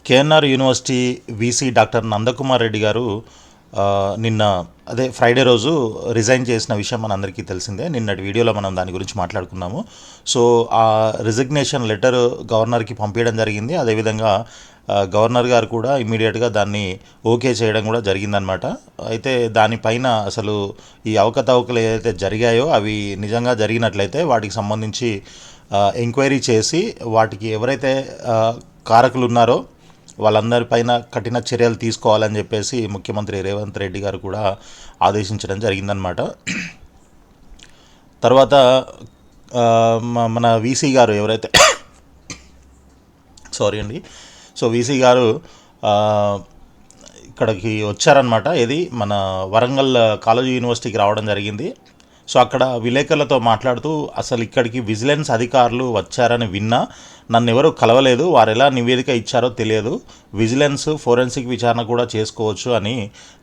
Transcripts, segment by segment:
KNR university VC doctor Nandakumar Reddy గారు నిన్న Friday రోజు రిజైన్ చేసిన విషయం మనందరికీ తెలిసిందే. నిన్నటి వీడియోలో మనం దాని గురించి మాట్లాడుకున్నాము. సో ఆ రిజిగ్నేషన్ లెటర్ గవర్నర్కి పంపించడం జరిగింది. అదేవిధంగా గవర్నర్ గారు కూడా ఇమ్మీడియట్గా దాన్ని ఓకే చేయడం కూడా జరిగిందనమాట. అయితే దానిపైన అసలు ఈ అవకతవకలు ఏదైతే జరిగాయో అవి నిజంగా జరిగినట్లయితే వాటికి సంబంధించి ఎంక్వైరీ చేసి వాటికి ఎవరైతే కారకులు ఉన్నారో వాళ్ళందరిపైన కఠిన చర్యలు తీసుకోవాలని చెప్పేసి ముఖ్యమంత్రి రేవంత్ రెడ్డి గారు కూడా ఆదేశించడం జరిగిందనమాట. తర్వాత మన వీసీ గారు ఎవరైతే వీసీ గారు ఇక్కడికి వచ్చారనమాట. ఇది మన వరంగల్ కాలేజీ యూనివర్సిటీకి రావడం జరిగింది. సో అక్కడ విలేకరులతో మాట్లాడుతూ అసలు ఇక్కడికి విజిలెన్స్ అధికారులు వచ్చారని విన్నా, నన్ను ఎవరు కలవలేదు, వారు ఎలా నివేదిక ఇచ్చారో తెలియదు, విజిలెన్స్ ఫోరెన్సిక్ విచారణ కూడా చేసుకోవచ్చు అని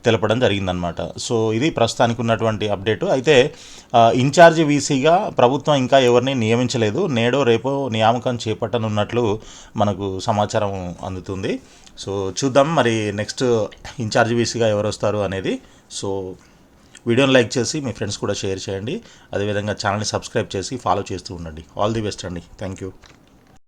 తెలపడం జరిగిందనమాట. సో ఇది ప్రస్తుతానికి ఉన్నటువంటి అప్డేటు. అయితే ఇన్ఛార్జి వీసీగా ప్రభుత్వం ఇంకా ఎవరిని నియమించలేదు. నేడో రేపో నియామకం చేపట్టనున్నట్లు మనకు సమాచారం అందుతుంది. సో చూద్దాం మరి నెక్స్ట్ ఇన్ఛార్జి వీసీగా ఎవరు వస్తారు అనేది. సో వీడియోని లైక్ చేసి మీ ఫ్రెండ్స్ కూడా షేర్ చేయండి. అదేవిధంగా ఛానల్ని సబ్స్క్రైబ్ చేసి ఫాలో చేస్తూ ఉండండి. ఆల్ ది బెస్ట్ అండి. Thank you.